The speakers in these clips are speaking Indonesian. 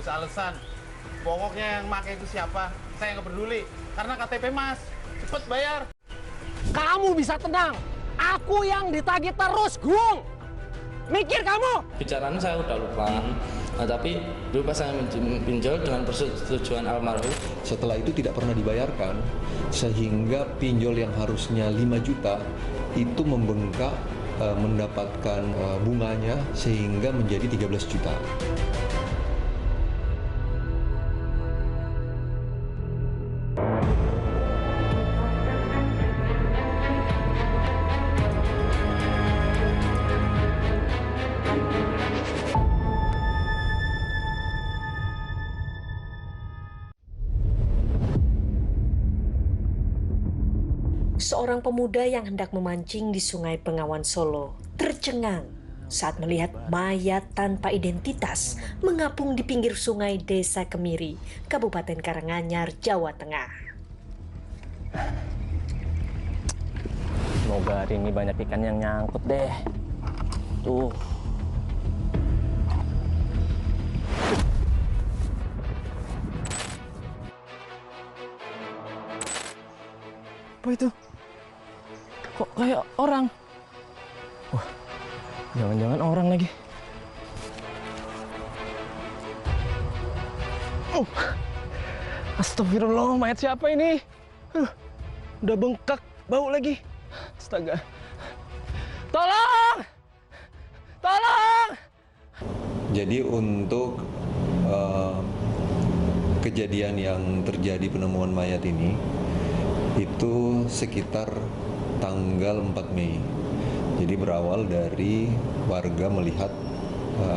usah alasan. Pokoknya yang pakai itu siapa, saya nggak peduli. Karena KTP Mas, cepet bayar. Kamu bisa tenang. Aku yang ditagih terus, Gung. Mikir kamu. Bicaranya saya udah lupa. Nah, tapi dulu pas saya pinjol dengan persetujuan almarhum. Setelah itu tidak pernah dibayarkan, sehingga pinjol yang harusnya 5 juta itu membengkak mendapatkan bunganya sehingga menjadi 13 juta. Seorang pemuda yang hendak memancing di Sungai Bengawan Solo tercengang saat melihat mayat tanpa identitas mengapung di pinggir sungai Desa Kemiri, Kabupaten Karanganyar, Jawa Tengah. Semoga hari ini banyak ikan yang nyangkut deh. Tuh. Apa itu? Kok kayak orang? Wah, jangan-jangan orang lagi. Astagfirullah, mayat siapa ini? Udah bengkak, bau lagi. Astaga. Tolong! Tolong! Jadi untuk kejadian yang terjadi penemuan mayat ini, itu sekitar tanggal 4 Mei. Jadi berawal dari warga melihat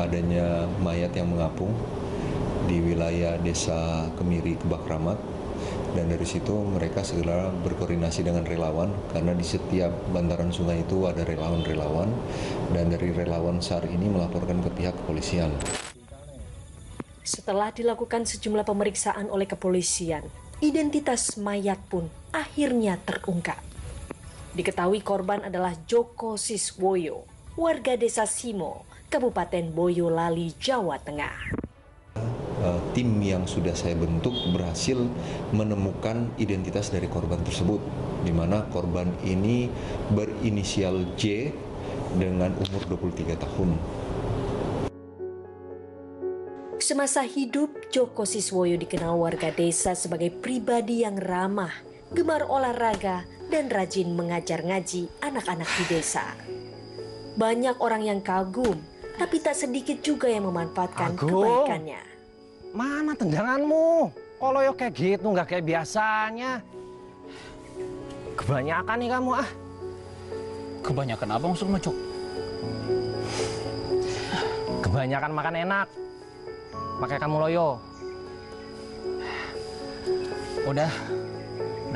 adanya mayat yang mengapung di wilayah Desa Kemiri, Kebak Ramat. Dan dari situ mereka segera berkoordinasi dengan relawan, karena di setiap bantaran sungai itu ada relawan-relawan, dan dari relawan SAR ini melaporkan ke pihak kepolisian. Setelah dilakukan sejumlah pemeriksaan oleh kepolisian, identitas mayat pun akhirnya terungkap. Diketahui korban adalah Joko Siswoyo, warga Desa Simo, Kabupaten Boyolali, Jawa Tengah. Tim yang sudah saya bentuk berhasil menemukan identitas dari korban tersebut, di mana korban ini berinisial J dengan umur 23 tahun. Semasa hidup, Joko Siswoyo dikenal warga desa sebagai pribadi yang ramah, gemar olahraga, dan rajin mengajar ngaji anak-anak di desa. Banyak orang yang kagum, tapi tak sedikit juga yang memanfaatkan kebaikannya. Mana tendanganmu? Kalau yo kayak gitu, nggak kayak biasanya. Kebanyakan nih kamu, ah. Kebanyakan apa maksudmu, Cok? Kebanyakan makan enak. Makanya kamu loyo. Udah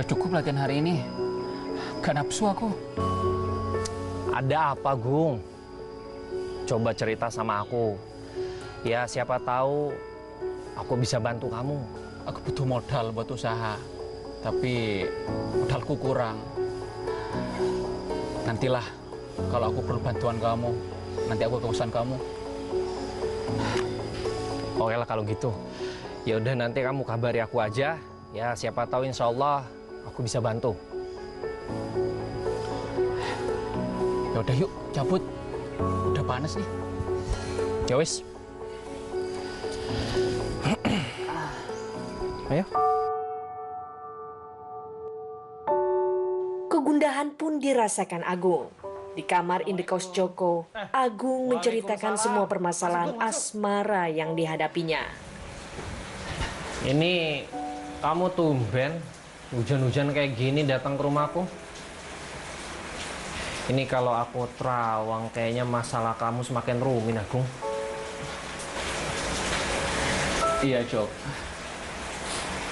cukup latihan hari ini. Gak nafsu aku. Ada apa, Gung? Coba cerita sama aku. Ya, siapa tahu aku bisa bantu kamu. Aku butuh modal buat usaha. Tapi modalku kurang. Nantilah, kalau aku perlu bantuan kamu, nanti aku ke kosan kamu. Oke lah kalau gitu. Ya udah, nanti kamu kabari aku aja. Ya, siapa tahu insya Allah aku bisa bantu. Ya udah yuk, cabut. Udah panas nih. Ya wis. Ayo. Kegundahan pun dirasakan Agung. Di kamar indekos Joko, Agung menceritakan semua permasalahan asmara yang dihadapinya. Ini kamu tumben hujan-hujan kayak gini datang ke rumahku. Ini kalau aku terawang kayaknya masalah kamu semakin rumit, Agung. Iya, Cok.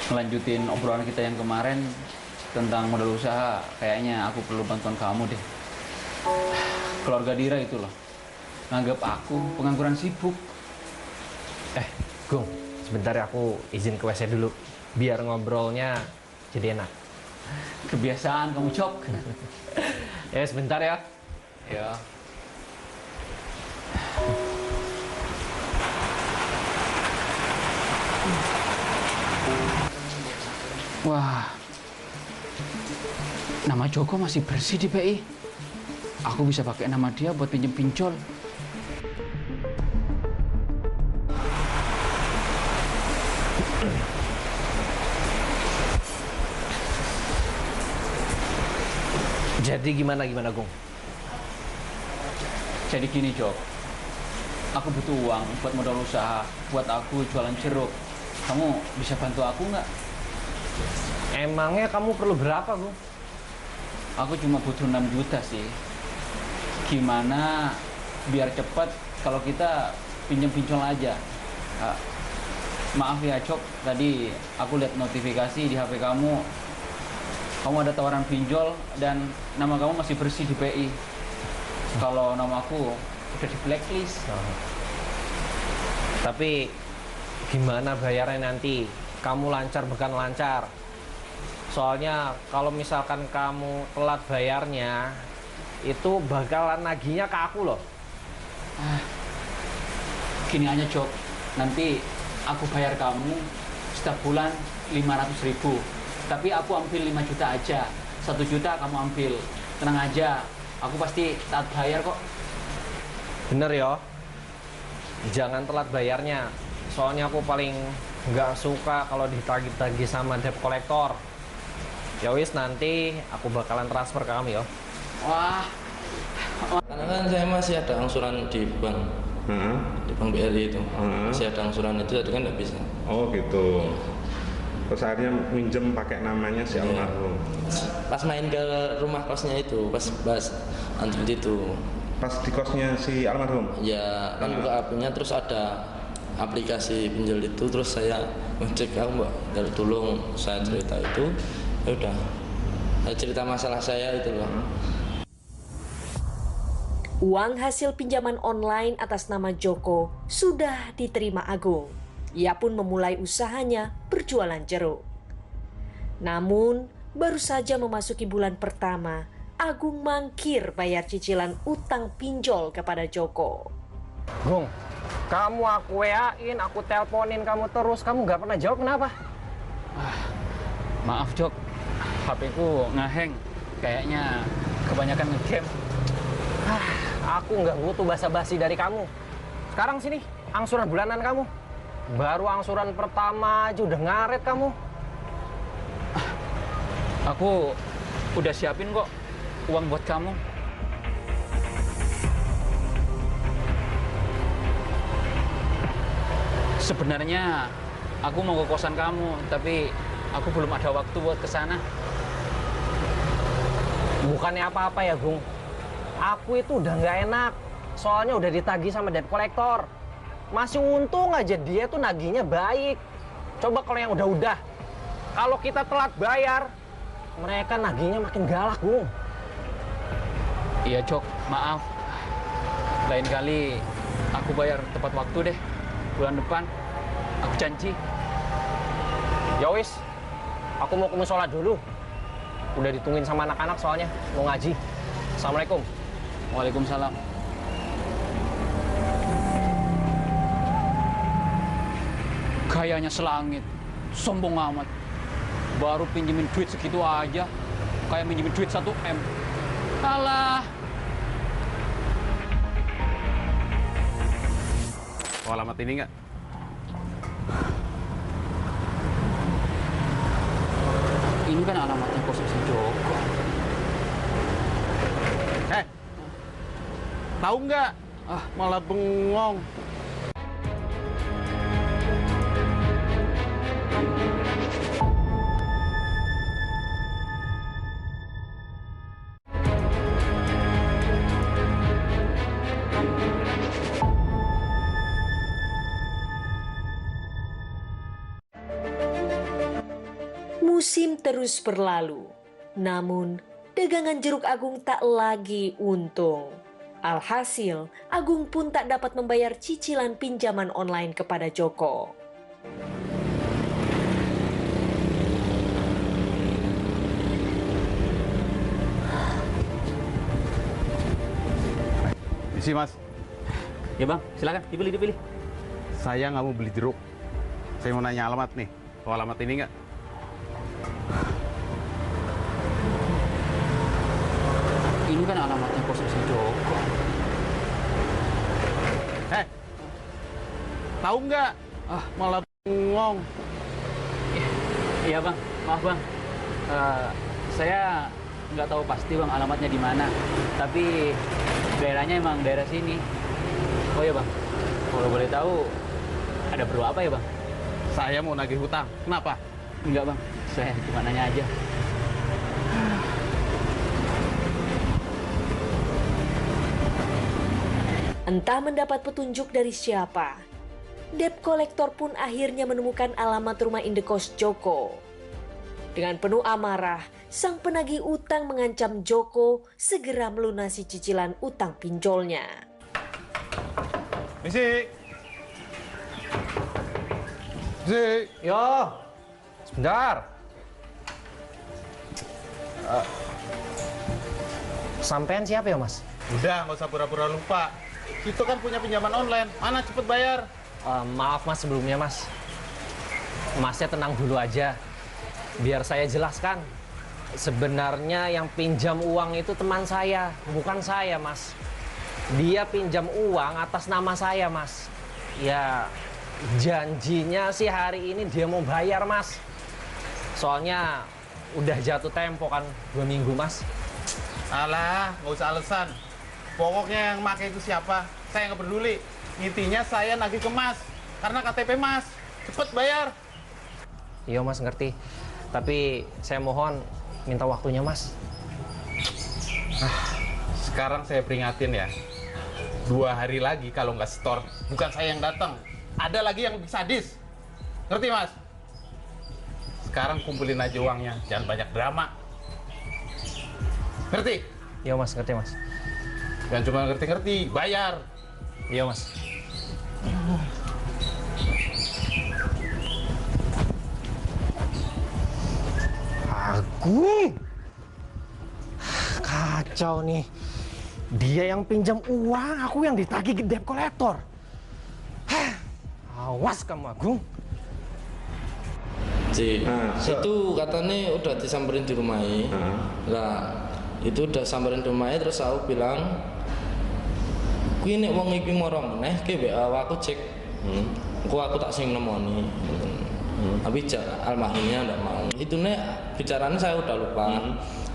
Melanjutin obrolan kita yang kemarin tentang modal usaha, kayaknya aku perlu bantuan kamu deh. Keluarga Dira itu loh, nganggap aku pengangguran sibuk. Gung, sebentar ya, aku izin ke WC dulu. Biar ngobrolnya jadi enak. Kebiasaan kamu, Cok. Ya, sebentar ya. Ya. Wah, nama Joko masih bersih di BI. Aku bisa pakai nama dia buat pinjem pinjol. Jadi gimana Gung? Jadi gini, Jok. Aku butuh uang buat modal usaha, buat aku jualan jeruk. Kamu bisa bantu aku nggak? Emangnya kamu perlu berapa, Gung? Aku cuma butuh 6 juta sih. Gimana biar cepat kalau kita pinjam pinjol aja? Maaf ya, Cok. Tadi aku lihat notifikasi di HP kamu. Kamu ada tawaran pinjol dan nama kamu masih bersih di PI. Kalau nama aku udah di blacklist. Tapi gimana bayarnya nanti? Kamu lancar bukan lancar? Soalnya kalau misalkan kamu telat bayarnya, itu bakalan nagihnya ke aku loh. Gini aja, Jok. Nanti aku bayar kamu setiap bulan 500.000. Tapi aku ambil 5 juta aja. 1 juta kamu ambil. Tenang aja, aku pasti taat bayar kok. Bener ya? Jangan telat bayarnya. Soalnya aku paling nggak suka kalau ditagih-tagih sama debt collector. Ya wis, nanti aku bakalan transfer ke kamu ya. Wah. Karena kan saya masih ada angsuran di bank. Di bank BRI itu. Masih ada angsuran itu, jadi kan nggak bisa. Oh gitu. Terus akhirnya minjem pakai namanya si almarhum. Pas main ke rumah kosnya itu, pas antri itu. Pas di kosnya si almarhum? Ya kan buka HP-nya, terus ada aplikasi pinjol itu, terus saya ngecek, aku mbak dari tolong saya cerita itu, ya udah. Saya cerita masalah saya itu loh. Uang hasil pinjaman online atas nama Joko sudah diterima Agung. Ia pun memulai usahanya berjualan jeruk. Namun, baru saja memasuki bulan pertama, Agung mangkir bayar cicilan utang pinjol kepada Joko. Gung, kamu aku WA-in, aku teleponin kamu terus, kamu nggak pernah jawab, kenapa? Maaf, Jok. HP-ku ngeheng. Kayaknya kebanyakan nge-game. Aku nggak butuh basa-basi dari kamu. Sekarang sini, angsuran bulanan kamu. Baru angsuran pertama aja udah ngaret kamu. Aku udah siapin kok uang buat kamu. Sebenarnya aku mau ke kosan kamu, tapi aku belum ada waktu buat ke sana. Bukannya apa-apa ya, Gung. Aku itu udah nggak enak. Soalnya udah ditagih sama debt collector. Masih untung aja dia tuh nagihnya baik. Coba kalau yang udah-udah. Kalau kita telat bayar, mereka nagihnya makin galak, Gung. Iya, Cok. Maaf. Lain kali aku bayar tepat waktu deh. Bulan depan. Aku janji. Ya wis, aku mau ke musola dulu. Udah ditungguin sama anak-anak soalnya, mau ngaji. Assalamualaikum. Waalaikumsalam. Gayanya selangit, sombong amat. Baru pinjemin duit segitu aja, kayak minjemin duit 1 M. Alah. Oh, alamat ini nggak? Ini kan alamatnya kos si Joko. Tahu nggak? Malah bengong. Musim terus berlalu, namun dagangan jeruk Agung tak lagi untung. Alhasil, Agung pun tak dapat membayar cicilan pinjaman online kepada Joko. Isi, Mas. Ya bang, silakan dipilih. Saya nggak mau beli jeruk. Saya mau nanya alamat nih. Oh, alamat ini nggak? Tahu nggak? Malah bengong. Iya bang, maaf bang. Saya nggak tahu pasti bang alamatnya di mana. Tapi daerahnya emang daerah sini. Oh iya bang, kalau boleh tahu ada perlu apa ya bang? Saya mau nagih hutang. Kenapa? Enggak bang, saya cuma nanya aja. Entah mendapat petunjuk dari siapa, debt collector pun akhirnya menemukan alamat rumah indekos Joko. Dengan penuh amarah, sang penagih utang mengancam Joko segera melunasi cicilan utang pinjolnya. Misi. Zik. Yo, sebentar. Sampean siapa ya, Mas? Udah, nggak usah pura-pura lupa. Itu kan punya pinjaman online. Mana cepet bayar? Maaf Mas sebelumnya Mas. Masnya tenang dulu aja. Biar saya jelaskan. Sebenarnya yang pinjam uang itu teman saya, bukan saya Mas. Dia pinjam uang atas nama saya Mas. Ya janjinya sih hari ini dia mau bayar Mas. Soalnya udah jatuh tempo kan 2 minggu Mas. Alah, nggak usah alasan. Pokoknya yang pakai itu siapa, saya nggak peduli. Intinya saya nagih ke Mas, karena KTP Mas. Cepet bayar. Iya Mas ngerti. Tapi saya mohon minta waktunya Mas. Sekarang saya peringatin ya. 2 hari lagi kalau nggak setor, bukan saya yang datang. Ada lagi yang lebih sadis. Ngerti Mas? Sekarang kumpulin aja uangnya, jangan banyak drama. Ngerti? Iya Mas, ngerti Mas. Jangan cuma ngerti-ngerti, bayar. Iya Mas. Agung! Kacau nih. Dia yang pinjam uang, aku yang ditagih ke debt collector. Awas kamu Agung. Ci, itu katanya udah disamperin di rumahnya. Lah, itu udah samperin di rumahnya terus aku bilang, kuwi nek wong iki mara meneh ki aku cek. Aku tak sing nemoni. Tapi almarhumnya enggak mau. Itu nek bicaranya saya udah lupa.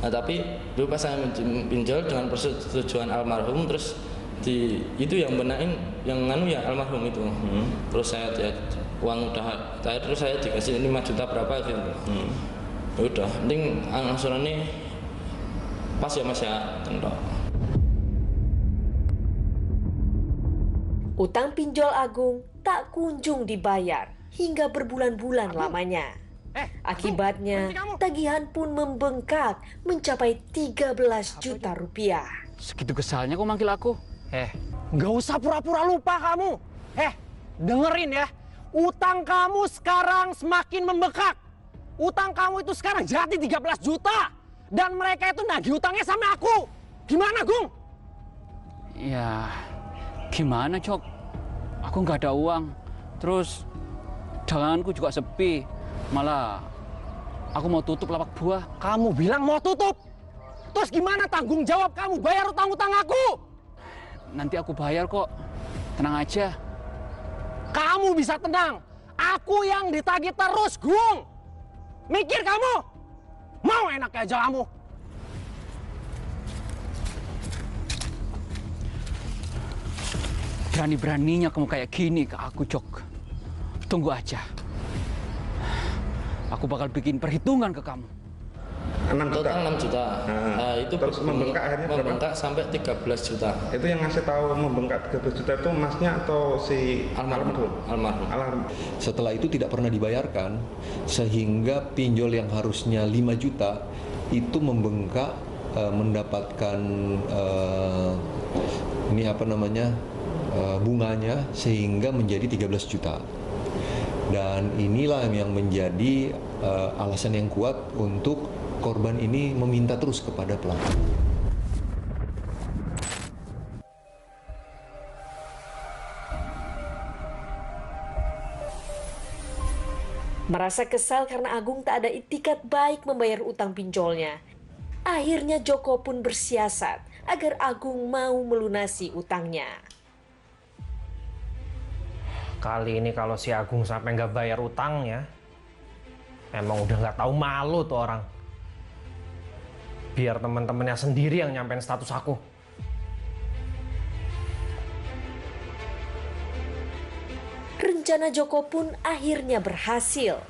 Nah, tapi dulu pas saya pinjol dengan persetujuan almarhum terus itu yang benain yang nganu ya almarhum itu. Terus saya uang udah terus saya dikasih 5 juta berapa gitu. Ya udah, penting angsurannya pas ya Mas ya, tentu. Utang pinjol Agung tak kunjung dibayar hingga berbulan-bulan lamanya. Akibatnya, tagihan pun membengkak mencapai 13 juta rupiah. Segitu kesalnya kok manggil aku? Nggak usah pura-pura lupa kamu. Dengerin ya. Utang kamu sekarang semakin membengkak. Utang kamu itu sekarang jadi 13 juta. Dan mereka itu nagih utangnya sama aku. Gimana, Gung? Ya, gimana, Cok? Aku nggak ada uang. Terus, daganganku juga sepi. Malah, aku mau tutup lapak buah. Kamu bilang mau tutup? Terus gimana tanggung jawab kamu bayar utang-utang aku? Nanti aku bayar kok. Tenang aja. Kamu bisa tenang. Aku yang ditagih terus, Gung. Mikir kamu. Mau enaknya aja kamu. Berani-beraninya kamu kayak gini ke aku, Jok. Tunggu aja. Aku bakal bikin perhitungan ke kamu. 6 juta. Total 6 juta. Nah, itu terus membengkak akhirnya berapa? membengkak sampai 13 juta. Itu yang ngasih tahu membengkak 13 juta itu Masnya atau si Almarhum. Almarhum. Setelah itu tidak pernah dibayarkan, sehingga pinjol yang harusnya 5 juta itu membengkak mendapatkan bunganya sehingga menjadi 13 juta. Dan inilah yang menjadi alasan yang kuat untuk korban ini meminta terus kepada pelaku. Merasa kesal karena Agung tak ada itikat baik membayar utang pinjolnya. Akhirnya Joko pun bersiasat agar Agung mau melunasi utangnya. Kali ini kalau si Agung sampai nggak bayar utangnya, emang udah nggak tahu malu tuh orang. Biar teman-temannya sendiri yang nyampein status aku. Rencana Joko pun akhirnya berhasil.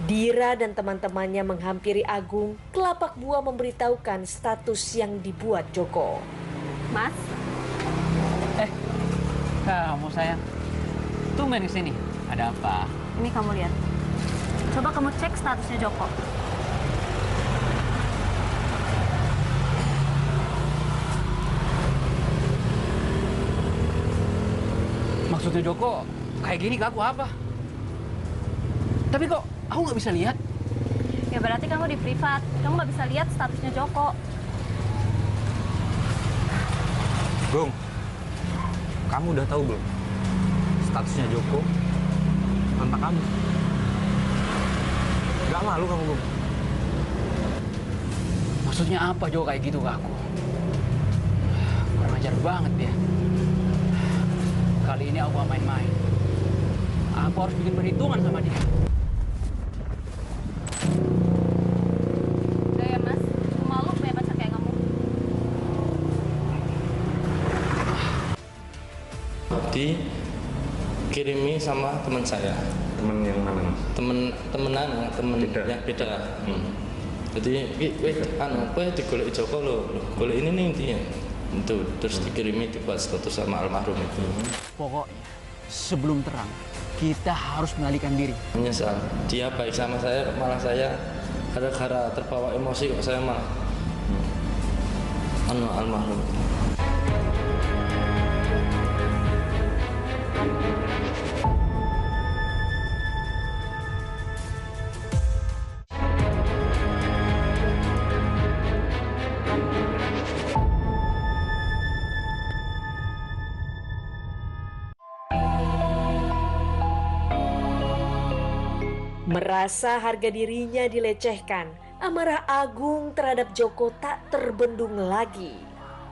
Dira dan teman-temannya menghampiri Agung, Kelapak Buah memberitahukan status yang dibuat Joko. Mas, Kamu sayang, tumben kesini. Ada apa? ini kamu lihat. Coba kamu cek statusnya Joko. Maksudnya Joko kayak gini ke aku apa? Tapi kok aku nggak bisa lihat? Ya berarti kamu di privat. Kamu nggak bisa lihat statusnya Joko. Gung, kamu udah tahu belum statusnya Joko tentang kamu? Gak malu kamu, Gung? Maksudnya apa Joko kayak gitu ke aku? Kurang ajar banget dia. Kali ini aku gak main-main. Aku harus bikin perhitungan sama dia. Udah ya mas, aku malu punya pacar kayak kamu. Dikirimi sama teman saya. Temen yang mana Mas? Temen Beda. ya beda. Jadi kowe digoleki Joko lho, golek ini nih intinya. Itu terus dikirimi dibuat status sama almarhum itu. Pokoknya sebelum terang, kita harus mengalihkan diri. Menyesal, dia baik sama saya, malah saya gara-gara terbawa emosi kok saya malah almarhum. Merasa harga dirinya dilecehkan, amarah Agung terhadap Joko tak terbendung lagi.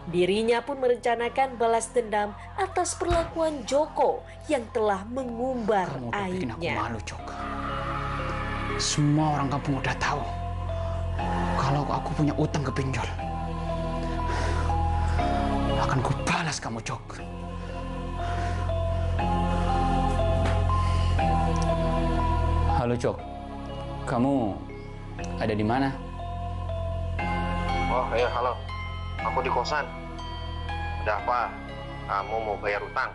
Dirinya pun merencanakan balas dendam atas perlakuan Joko yang telah mengumbar Kamu udah bikin aku aibnya. malu, Jok. Semua orang kampung udah tahu kalau aku punya utang ke pinjol. Akan kubalas kamu, Jok. Halo, Jok. Kamu ada di mana? Oh, iya, halo. Aku di kosan. Ada apa? Kamu mau bayar utang?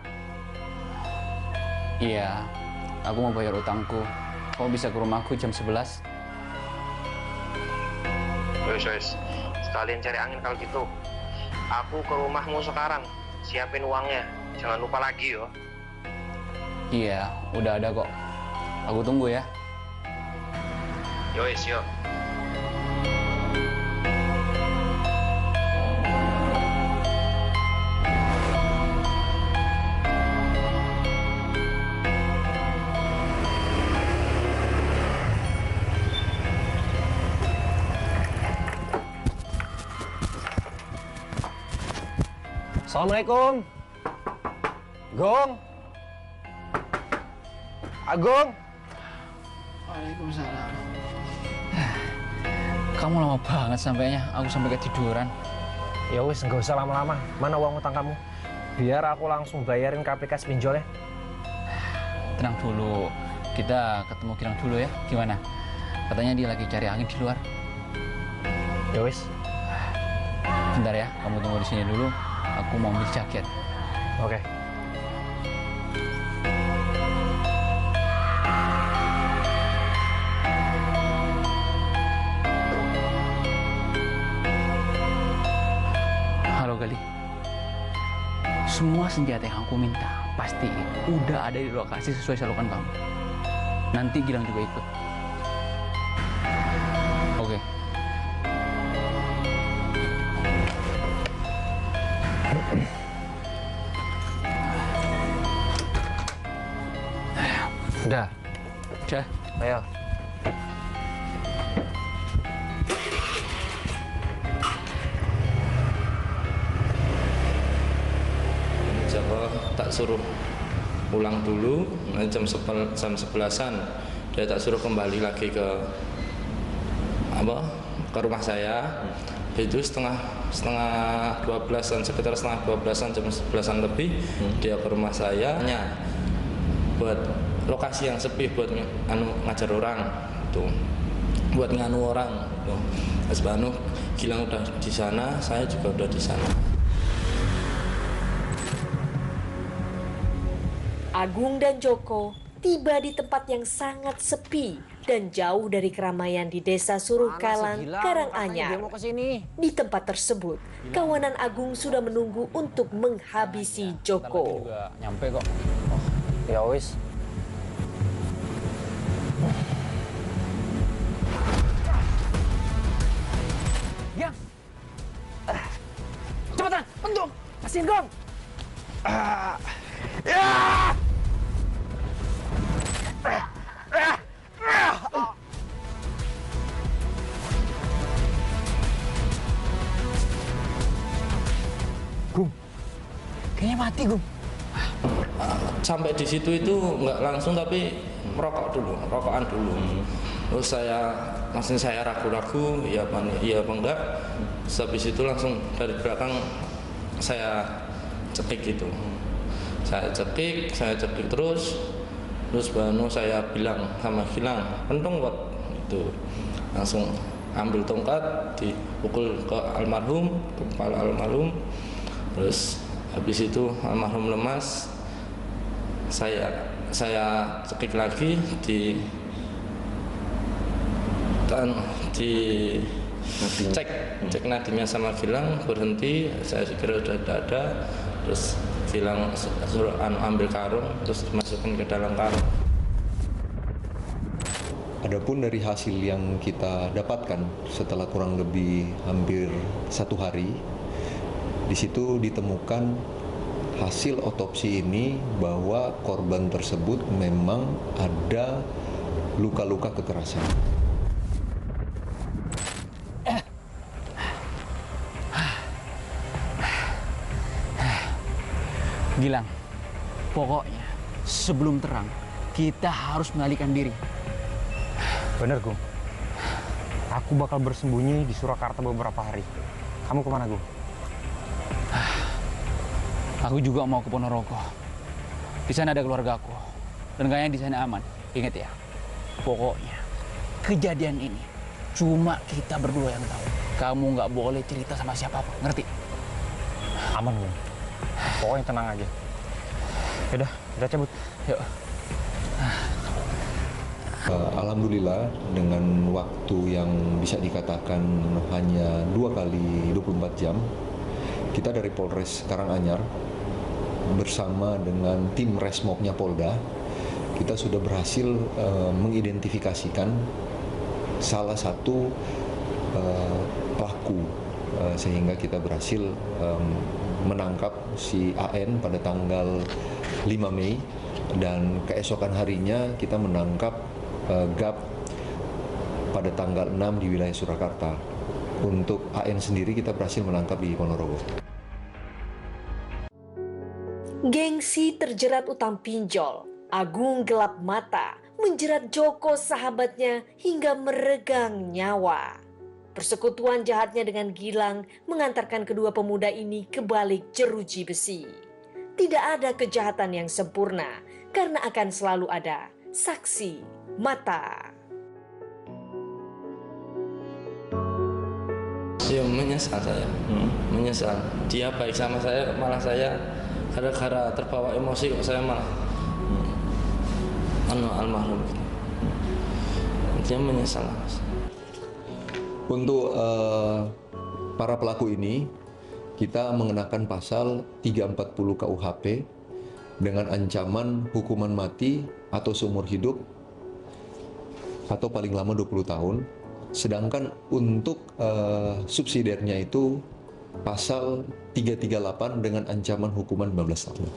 Iya, aku mau bayar utangku. Kamu bisa ke rumahku jam 11? Wes. Sekalian cari angin kalau gitu. Aku ke rumahmu sekarang. Siapin uangnya. Jangan lupa lagi, yo. Iya, udah ada kok. Aku tunggu ya. Yo. Assalamualaikum. Gong. Agung. Waalaikumsalam. Kamu lama banget sampainya. Aku sampai ketiduran. Ya wis, nggak usah lama-lama. Mana uang utang kamu? Biar aku langsung bayarin KPK pinjolnya. Tenang dulu. Kita ketemu Gilang dulu ya. Gimana? Katanya dia lagi cari angin di luar. Ya wis. Bentar ya, kamu tunggu di sini dulu. Aku mau ambil jaket. Oke. Halo Gali. Semua senjata yang aku minta pasti udah ada di lokasi sesuai saluran kamu. Nanti Gilang juga ikut. Oke. Udah. Udah. Ayo. Joko tak suruh pulang dulu. Nah, jam 11-an dia tak suruh kembali lagi ke rumah saya. Itu setengah 12-an, sekitar setengah 12-an, jam 11-an lebih dia ke rumah saya buat lokasi yang sepi buat ngajar orang tuh, buat nganu orang tuh. Pas Gilang udah di sana, saya juga udah di sana. Agung dan Joko tiba di tempat yang sangat sepi dan jauh dari keramaian di Desa Surukalang, Karanganyar. Di tempat tersebut, kawanan Agung sudah menunggu untuk menghabisi Joko. Nyampe kok. Oh, ya wis. Ya. Cepetan, bentuk. Kasihin Gong. Ya. Gung, kayaknya mati Gung. Sampai di situ itu nggak langsung, tapi rokokan dulu. Terus langsung saya ragu-ragu, iya apa enggak. Habis itu langsung dari belakang saya cekik gitu. Saya cekik terus saya bilang sama Gilang, pentung buat itu. Langsung ambil tongkat, dipukul ke almarhum, ke kepala almarhum. Terus habis itu almarhum lemas, saya cekik lagi, cek nadinya sama Gilang, berhenti. Saya kira udah ada, terus Gilang suruh ambil karung, terus masukin ke dalam karung. Adapun dari hasil yang kita dapatkan setelah kurang lebih hampir 1 hari, di situ ditemukan hasil otopsi ini bahwa korban tersebut memang ada luka-luka kekerasan. Gilang, pokoknya sebelum terang kita harus melarikan diri. Bener, Gung. Aku bakal bersembunyi di Surakarta beberapa hari. Kamu kemana, Gung? Aku juga mau ke Ponorogo. Di sana ada keluarga aku. Dan kayaknya di sana aman. Ingat ya, pokoknya kejadian ini cuma kita berdua yang tahu. Kamu nggak boleh cerita sama siapapun, ngerti? Aman, Gung. Pokoknya tenang aja. Yaudah, kita cabut. Yuk. Alhamdulillah dengan waktu yang bisa dikatakan hanya 2 kali 24 jam, kita dari Polres Karanganyar bersama dengan tim Resmobnya Polda, kita sudah berhasil mengidentifikasikan salah satu pelaku, sehingga kita berhasil menangkap si AN pada tanggal 5 Mei, dan keesokan harinya kita menangkap GAP pada tanggal 6 di wilayah Surakarta. Untuk AN sendiri kita berhasil menangkap di Ponorogo. Gengsi terjerat utang pinjol, Agung gelap mata menjerat Joko sahabatnya hingga meregang nyawa. Persekutuan jahatnya dengan Gilang mengantarkan kedua pemuda ini ke balik jeruji besi. Tidak ada kejahatan yang sempurna karena akan selalu ada saksi mata. Ya menyesal saya, menyesal. Dia baik sama saya, malah saya gara-gara terbawa emosi kok saya malah almarhum. Dia menyesal. Untuk para pelaku ini, kita mengenakan pasal 340 KUHP dengan ancaman hukuman mati atau seumur hidup atau paling lama 20 tahun. Sedangkan untuk subsidiarnya itu pasal 338 dengan ancaman hukuman 15 tahun.